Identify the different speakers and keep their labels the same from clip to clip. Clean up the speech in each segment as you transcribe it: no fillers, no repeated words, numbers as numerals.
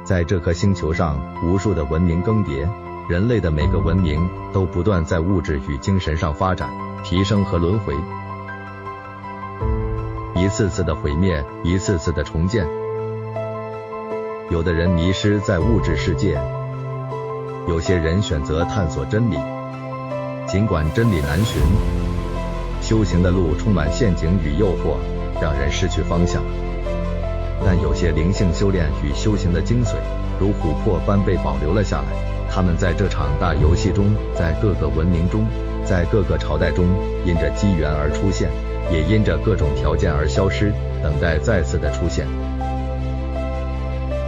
Speaker 1: 在这颗星球上，无数的文明更迭，人类的每个文明都不断在物质与精神上发展、提升和轮回，一次次的毁灭，一次次的重建。有的人迷失在物质世界，有些人选择探索真理。尽管真理难寻，修行的路充满陷阱与诱惑，让人失去方向。但有些灵性修炼与修行的精髓，如琥珀般被保留了下来。他们在这场大游戏中，在各个文明中，在各个朝代中，因着机缘而出现，也因着各种条件而消失，等待再次的出现。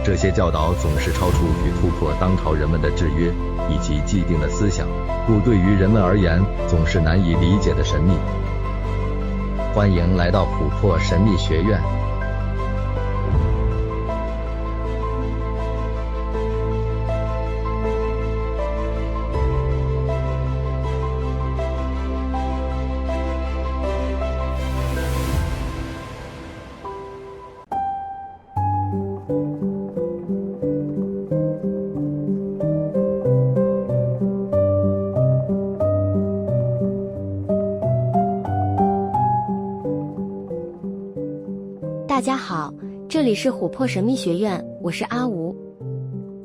Speaker 1: 这些教导总是超出与突破当朝人们的制约以及既定的思想，故对于人们而言，总是难以理解的神秘。欢迎来到琥珀神秘学院。
Speaker 2: 大家好，这里是琥珀神秘学院，我是阿吴。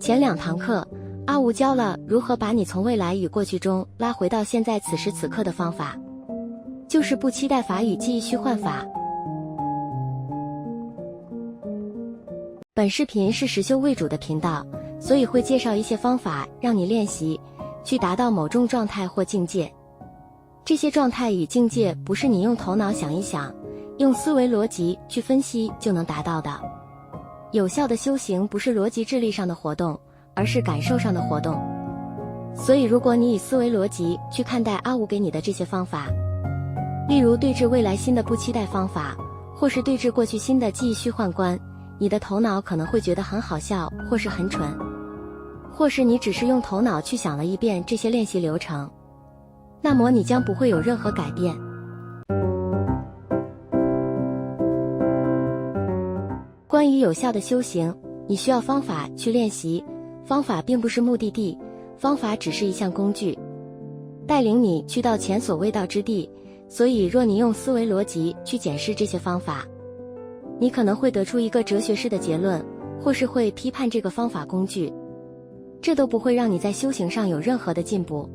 Speaker 2: 前2堂课，阿吴教了如何把你从未来与过去中拉回到现在此时此刻的方法，就是不期待法与记忆虚幻法。本视频是实修为主的频道，所以会介绍一些方法让你练习，去达到某种状态或境界。这些状态与境界不是你用头脑想一想，用思维逻辑去分析就能达到的。有效的修行不是逻辑智力上的活动，而是感受上的活动。所以如果你以思维逻辑去看待阿吴给你的这些方法，例如对治未来心的不期待方法，或是对治过去心的记忆虚幻观，你的头脑可能会觉得很好笑，或是很蠢，或是你只是用头脑去想了一遍这些练习流程，那么你将不会有任何改变。关于有效的修行，你需要方法去练习，方法并不是目的地，方法只是一项工具，带领你去到前所未到之地。所以若你用思维逻辑去检视这些方法，你可能会得出一个哲学式的结论，或是会批判这个方法工具，这都不会让你在修行上有任何的进步。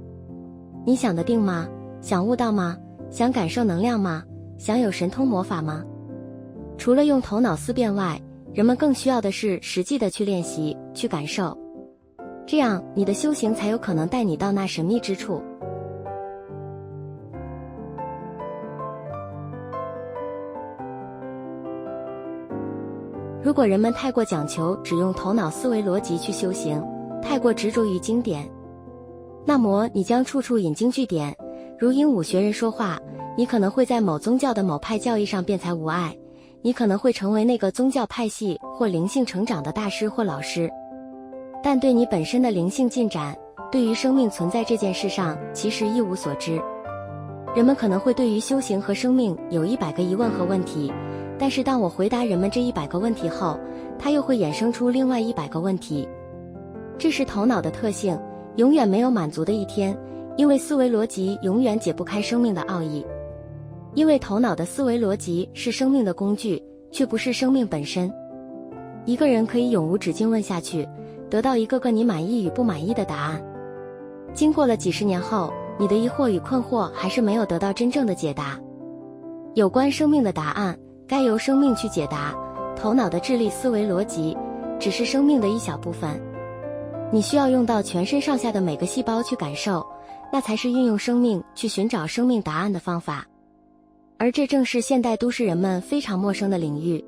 Speaker 2: 你想得定吗？想悟道吗？想感受能量吗？想有神通魔法吗？除了用头脑思辨外，人们更需要的是实际的去练习，去感受，这样你的修行才有可能带你到那神秘之处。如果人们太过讲求只用头脑思维逻辑去修行，太过执着于经典，那么你将处处引经据典，如鹦鹉学人说话，你可能会在某宗教的某派教义上辩才无碍，你可能会成为那个宗教派系或灵性成长的大师或老师，但对你本身的灵性进展，对于生命存在这件事上其实一无所知。人们可能会对于修行和生命有100个疑问和问题，但是当我回答人们这100个问题后，它又会衍生出另外100个问题。这是头脑的特性，永远没有满足的一天，因为思维逻辑永远解不开生命的奥义。因为头脑的思维逻辑是生命的工具，却不是生命本身。一个人可以永无止境问下去，得到一个个你满意与不满意的答案。经过了几十年后，你的疑惑与困惑还是没有得到真正的解答。有关生命的答案，该由生命去解答，头脑的智力思维逻辑只是生命的一小部分。你需要用到全身上下的每个细胞去感受，那才是运用生命去寻找生命答案的方法。而这正是现代都市人们非常陌生的领域，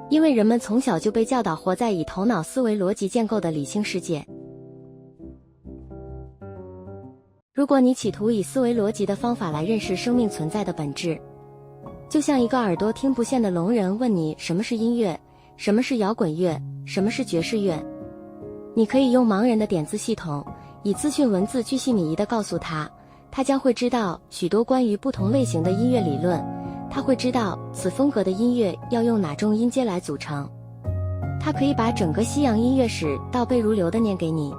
Speaker 2: 因为人们从小就被教导活在以头脑思维逻辑建构的理性世界。如果你企图以思维逻辑的方法来认识生命存在的本质，就像一个耳朵听不见的聋人问你什么是音乐，什么是摇滚乐，什么是爵士乐，你可以用盲人的点字系统，以资讯文字巨细靡遗地告诉他，他将会知道许多关于不同类型的音乐理论，他会知道此风格的音乐要用哪种音阶来组成。他可以把整个西洋音乐史倒背如流地念给你。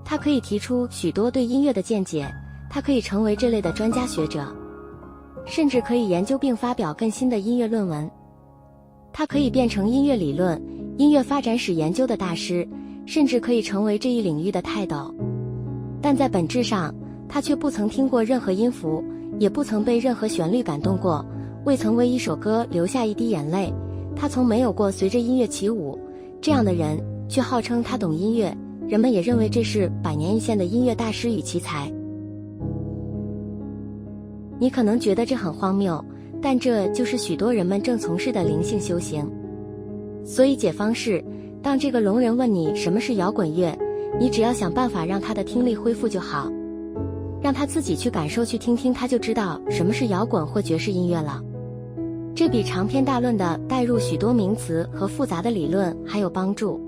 Speaker 2: 他可以提出许多对音乐的见解，他可以成为这类的专家学者，甚至可以研究并发表更新的音乐论文。他可以变成音乐理论、音乐发展史研究的大师，甚至可以成为这一领域的泰斗。但在本质上，他却不曾听过任何音符，也不曾被任何旋律感动过，未曾为一首歌流下一滴眼泪，他从没有过随着音乐起舞。这样的人却号称他懂音乐，人们也认为这是百年一现的音乐大师与奇才。你可能觉得这很荒谬，但这就是许多人们正从事的灵性修行。所以解方是，当这个聋人问你什么是摇滚乐，你只要想办法让他的听力恢复就好，让他自己去感受，去听听，他就知道什么是摇滚或爵士音乐了。这比长篇大论的带入许多名词和复杂的理论还有帮助。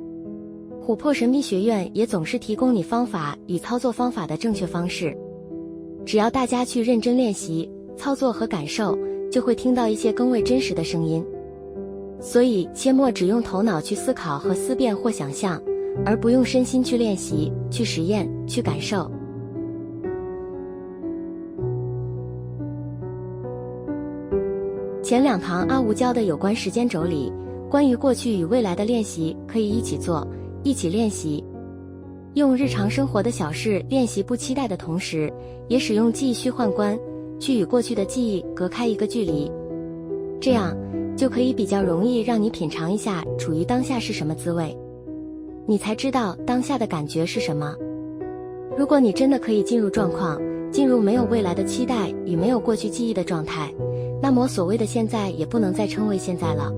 Speaker 2: 琥珀神秘学院也总是提供你方法与操作方法的正确方式，只要大家去认真练习、操作和感受，就会听到一些更为真实的声音。所以切莫只用头脑去思考和思辨或想象，而不用身心去练习、去实验、去感受。前2堂阿吴教的有关时间轴里，关于过去与未来的练习可以一起做，一起练习。用日常生活的小事练习不期待的同时，也使用记忆虚幻观，去与过去的记忆隔开一个距离。这样就可以比较容易让你品尝一下处于当下是什么滋味，你才知道当下的感觉是什么。如果你真的可以进入状况，进入没有未来的期待与没有过去记忆的状态，那么所谓的现在也不能再称为现在了。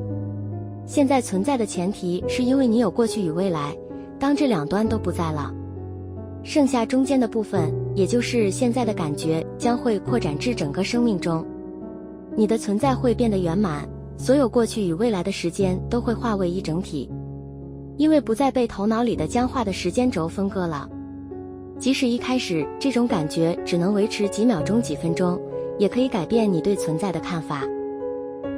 Speaker 2: 现在存在的前提是因为你有过去与未来，当这两端都不在了，剩下中间的部分，也就是现在的感觉，将会扩展至整个生命中。你的存在会变得圆满，所有过去与未来的时间都会化为一整体，因为不再被头脑里的僵化的时间轴分割了。即使一开始这种感觉只能维持几秒钟、几分钟，也可以改变你对存在的看法。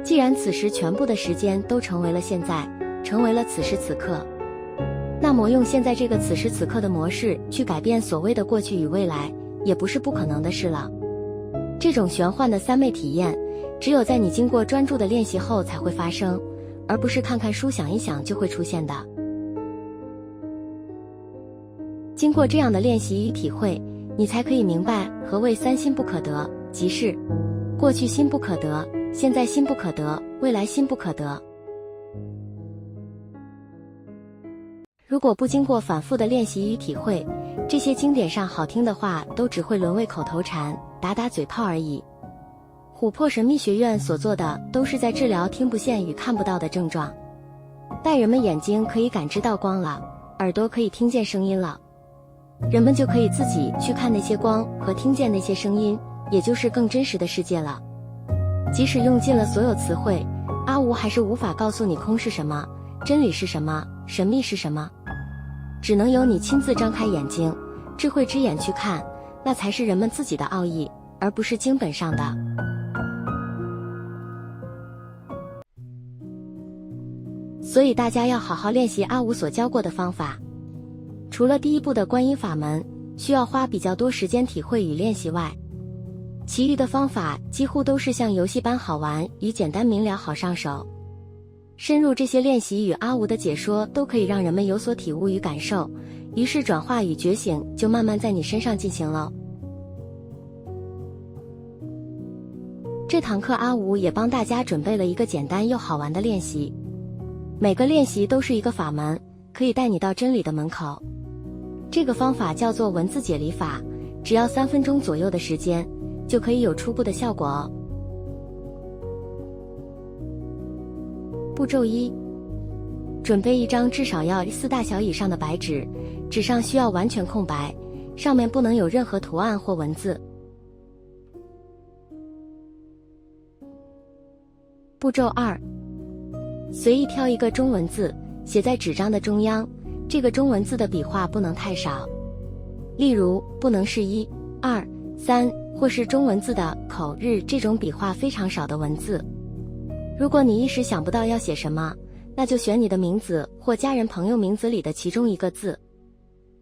Speaker 2: 既然此时全部的时间都成为了现在，成为了此时此刻，那么用现在这个此时此刻的模式去改变所谓的过去与未来，也不是不可能的事了。这种玄幻的三昧体验，只有在你经过专注的练习后才会发生，而不是看看书想一想就会出现的。经过这样的练习与体会，你才可以明白何谓三心不可得，即是过去心不可得，现在心不可得，未来心不可得。如果不经过反复的练习与体会，这些经典上好听的话都只会沦为口头禅，打打嘴炮而已。琥珀神秘学院所做的都是在治疗听不见与看不到的症状。待人们眼睛可以感知到光了，耳朵可以听见声音了，人们就可以自己去看那些光和听见那些声音，也就是更真实的世界了。即使用尽了所有词汇，阿吴还是无法告诉你空是什么，真理是什么，神秘是什么。只能由你亲自张开眼睛，智慧之眼去看，那才是人们自己的奥义，而不是经本上的。所以大家要好好练习阿吴所教过的方法。除了第一步的观音法门需要花比较多时间体会与练习外，其余的方法几乎都是像游戏般好玩与简单明了好上手。深入这些练习与阿吴的解说都可以让人们有所体悟与感受，于是转化与觉醒就慢慢在你身上进行了。这堂课阿吴也帮大家准备了一个简单又好玩的练习，每个练习都是一个法门，可以带你到真理的门口。这个方法叫做文字解离法，只要3分钟左右的时间，就可以有初步的效果哦。步骤1，准备一张至少要A4大小以上的白纸，纸上需要完全空白，上面不能有任何图案或文字。步骤2，随意挑一个中文字，写在纸张的中央，这个中文字的笔画不能太少。例如不能是1、2、3，或是中文字的口、日这种笔画非常少的文字。如果你一时想不到要写什么，那就选你的名字或家人朋友名字里的其中一个字，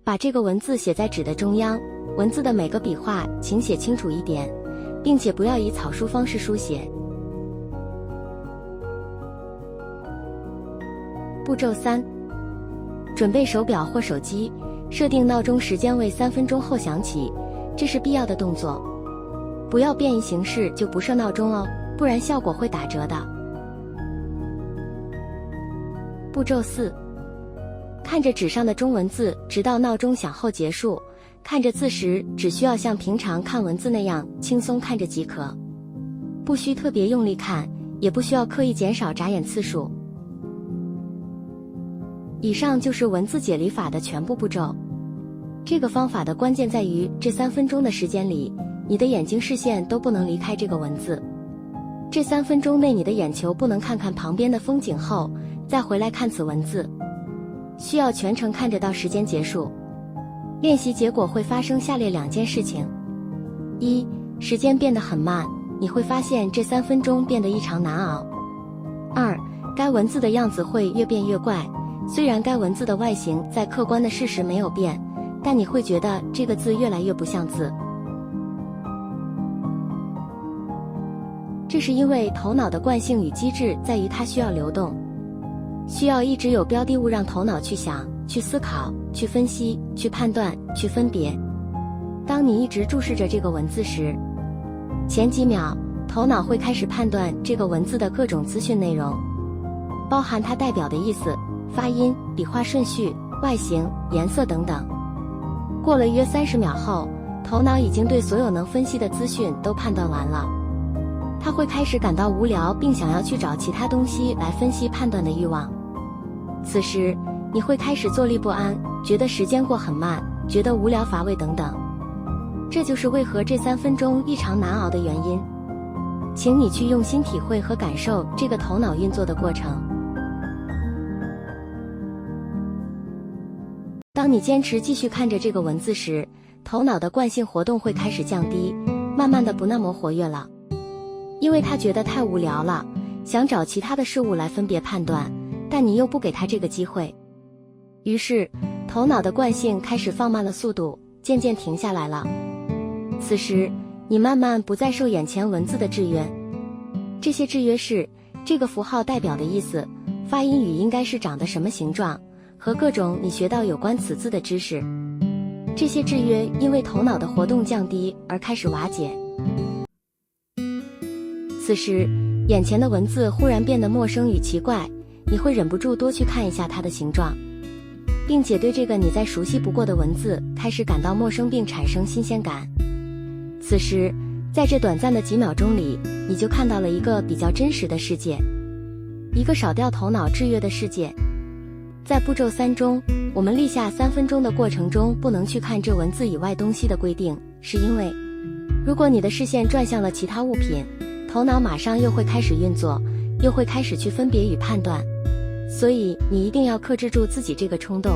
Speaker 2: 把这个文字写在纸的中央，文字的每个笔画请写清楚一点，并且不要以草书方式书写。步骤3，准备手表或手机，设定闹钟时间为3分钟后响起，这是必要的动作。不要变一形式就不设闹钟哦，不然效果会打折的。步骤4，看着纸上的中文字，直到闹钟响后结束。看着字时，只需要像平常看文字那样轻松看着即可，不需特别用力看，也不需要刻意减少眨眼次数。以上就是文字解离法的全部步骤。这个方法的关键在于，这3分钟的时间里，你的眼睛视线都不能离开这个文字。这3分钟内，你的眼球不能看看旁边的风景后，再回来看此文字，需要全程看着到时间结束。练习结果会发生下列2件事情：1、时间变得很慢，你会发现这3分钟变得异常难熬。2、该文字的样子会越变越怪，虽然该文字的外形在客观的事实没有变，但你会觉得这个字越来越不像字。这是因为头脑的惯性与机制在于它需要流动，需要一直有标的物让头脑去想、去思考、去分析、去判断、去分别。当你一直注视着这个文字时，前几秒头脑会开始判断这个文字的各种资讯内容，包含它代表的意思、发音、笔画顺序、外形、颜色等等。过了约30秒后，头脑已经对所有能分析的资讯都判断完了，它会开始感到无聊，并想要去找其他东西来分析判断的欲望。此时你会开始坐立不安，觉得时间过很慢，觉得无聊乏味等等。这就是为何这3分钟异常难熬的原因。请你去用心体会和感受这个头脑运作的过程。当你坚持继续看着这个文字时，头脑的惯性活动会开始降低，慢慢的不那么活跃了，因为他觉得太无聊了，想找其他的事物来分别判断，但你又不给他这个机会。于是头脑的惯性开始放慢了速度，渐渐停下来了。此时你慢慢不再受眼前文字的制约，这些制约是这个符号代表的意思，发音语应该是长得什么形状，和各种你学到有关此字的知识。这些制约因为头脑的活动降低而开始瓦解。此时眼前的文字忽然变得陌生与奇怪，你会忍不住多去看一下它的形状，并且对这个你再熟悉不过的文字开始感到陌生并产生新鲜感。此时在这短暂的几秒钟里，你就看到了一个比较真实的世界，一个少掉头脑制约的世界。在步骤3中，我们立下3分钟的过程中不能去看这文字以外东西的规定，是因为如果你的视线转向了其他物品，头脑马上又会开始运作，又会开始去分别与判断。所以你一定要克制住自己这个冲动，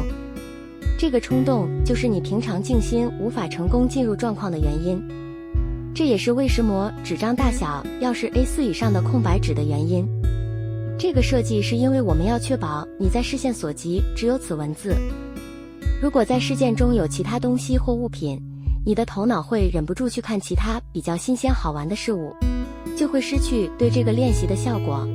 Speaker 2: 这个冲动就是你平常静心无法成功进入状况的原因。这也是为什么纸张大小要是 A4 以上的空白纸的原因。这个设计是因为我们要确保你在视线所及只有此文字。如果在事件中有其他东西或物品，你的头脑会忍不住去看其他比较新鲜好玩的事物，就会失去对这个练习的效果。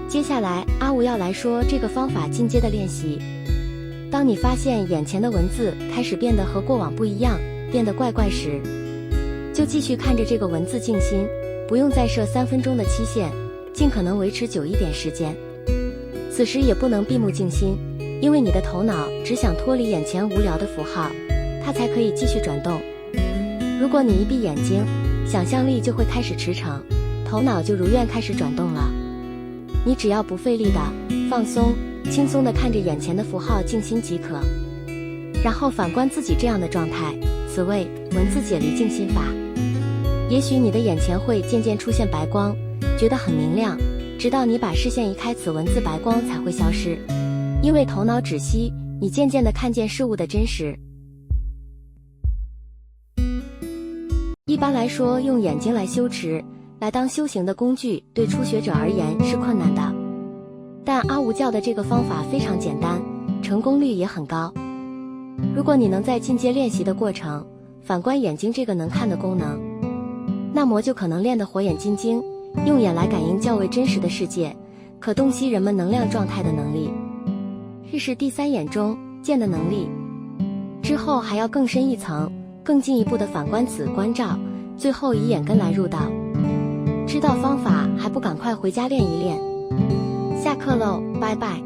Speaker 2: 接下来阿吴要来说这个方法进阶的练习。当你发现眼前的文字开始变得和过往不一样，变得怪怪时，就继续看着这个文字静心，不用再设3分钟的期限，尽可能维持久一点时间。此时也不能闭目静心，因为你的头脑只想脱离眼前无聊的符号，它才可以继续转动。如果你一闭眼睛，想象力就会开始驰骋，头脑就如愿开始转动了。你只要不费力的放松，轻松地看着眼前的符号静心即可，然后反观自己这样的状态，此谓文字解离静心法。也许你的眼前会渐渐出现白光，觉得很明亮，直到你把视线移开，此文字白光才会消失。因为头脑止息，你渐渐地看见事物的真实。一般来说，用眼睛来修持，来当修行的工具，对初学者而言是困难的。但阿无教的这个方法非常简单，成功率也很高。如果你能在进阶练习的过程，反观眼睛这个能看的功能，那么就可能练得火眼金睛，用眼来感应较为真实的世界，可洞悉人们能量状态的能力。日是第三眼中见的能力，之后还要更深一层，更进一步的反观子观照，最后以眼根来入道。知道方法还不赶快回家练一练？下课喽，拜拜。